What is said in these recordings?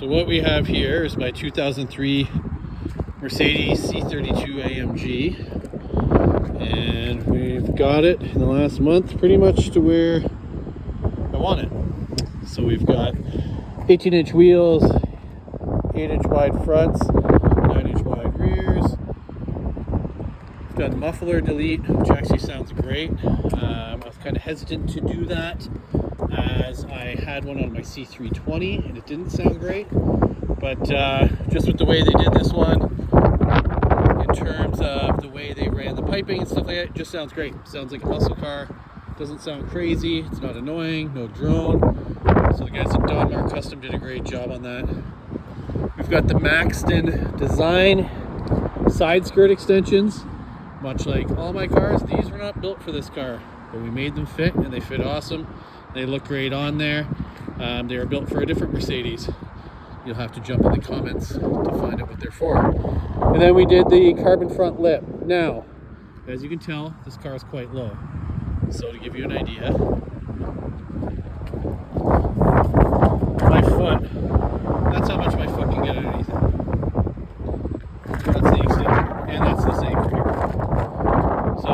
So what we have here is my 2003 Mercedes C32 AMG, and we've got it in the last month pretty much to where I want it. So we've got 18-inch wheels, 8-inch wide fronts, 9-inch wide rears. We've got muffler delete, which actually sounds great. I was kind of hesitant to do that as I had one on my C320 and it didn't sound great, but just with the way they did this one, in terms of the way they ran the piping and stuff like that, it just sounds great. Sounds like a muscle car, doesn't sound crazy, it's not annoying, no drone. So the guys at Donmar Custom did a great job on that. We've got the Maxton Design side skirt extensions. Much like all my cars, these were not built for this car, but we made them fit and they fit awesome. They look great on there. They were built for a different Mercedes. You'll have to jump in the comments to find out what they're for. And then we did the carbon front lip. Now, as you can tell, this car is quite low. So to give you an idea, my foot, that's how much my foot can get underneath it. That's the extent, and that's the same for here. So,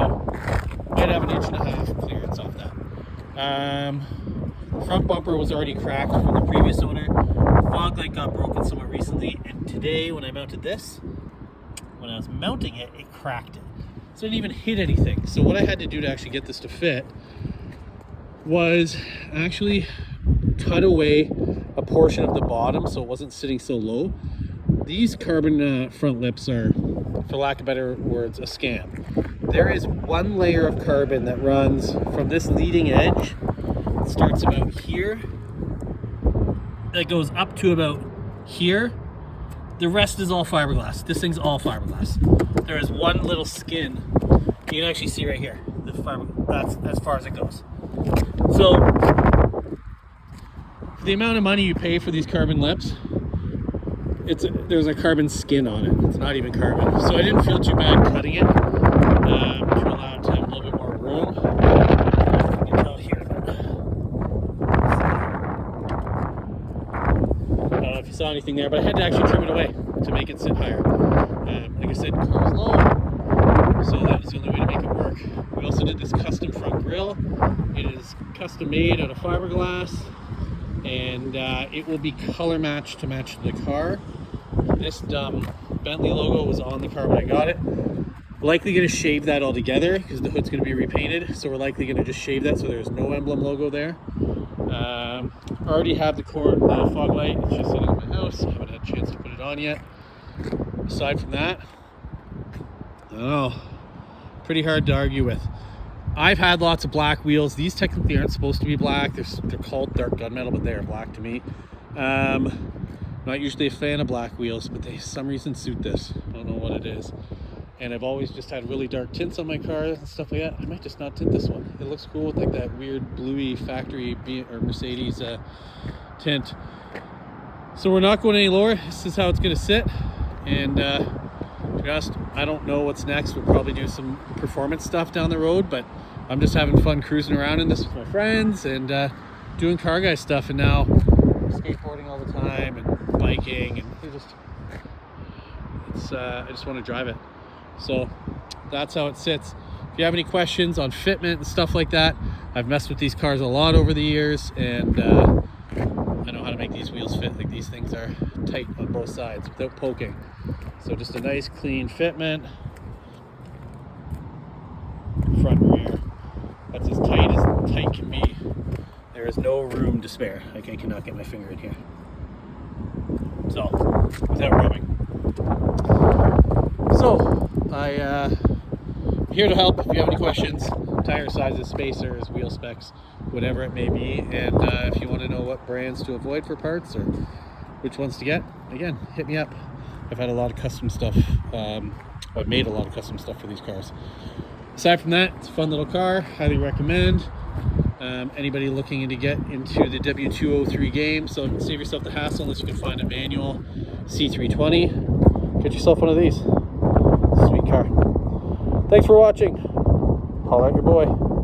might have 1.5 inches clearance off that. Front bumper was already cracked from the previous owner. Fog light got broken somewhat recently, and today when I mounted this, when I was mounting it, it cracked it. So it didn't even hit anything. So what I had to do to actually get this to fit was actually cut away a portion of the bottom so it wasn't sitting so low. These carbon front lips are, for lack of better words, a scam. There is one layer of carbon that runs from this leading edge. It starts about here. That goes up to about here. The rest is all fiberglass. This thing's all fiberglass. There is one little skin. You can actually see right here. The fiber, that's as far as it goes. So, for the amount of money you pay for these carbon lips, there's a carbon skin on it. It's not even carbon. So I didn't feel too bad cutting it to allow it to have a little bit more room. You can tell here. I don't know if you saw anything there, but I had to actually trim it away to make it sit higher. Like I said, the car is low, so that is the only way to make it work. We also did this custom front grille. It is custom made out of fiberglass, and it will be color matched to match the car. This dumb Bentley logo was on the car when I got it. Likely going to shave that all together because the hood's going to be repainted, so we're likely going to just shave that so there's no emblem logo there. Already have the fog light. It's just sitting in my house. I haven't had a chance to put it on yet. Aside from that, I don't know, pretty hard to argue with. I've had lots of black wheels. These technically aren't supposed to be black. They're called dark gunmetal, but they are black to me. Not usually a fan of black wheels, but they for some reason suit this. I don't know what it is. And I've always just had really dark tints on my car and stuff like that. I might just not tint this one. It looks cool with like that weird bluey factory or Mercedes tint. So we're not going any lower. This is how it's going to sit. And to be honest, I don't know what's next. We'll probably do some performance stuff down the road, but I'm just having fun cruising around in this with my friends and doing car guy stuff, and now skateboarding all the time and biking, and I just want to drive it. So that's how it sits. If you have any questions on fitment and stuff like that, I've messed with these cars a lot over the years, and I know how to make these wheels fit. Like, these things are tight on both sides without poking. So just a nice clean fitment, front and rear. That's as tight can be. There is no room to spare. I cannot get my finger in here. So, without rubbing. So, I'm here to help if you have any questions. Tire sizes, spacers, wheel specs, whatever it may be. And if you want to know what brands to avoid for parts or which ones to get, again, hit me up. I've had a lot of custom stuff. I've made a lot of custom stuff for these cars. Aside from that, it's a fun little car. Highly recommend. Anybody looking to get into the W203 game, so save yourself the hassle unless you can find a manual C320. Get yourself one of these. Sweet car. Thanks for watching. Holler at your boy.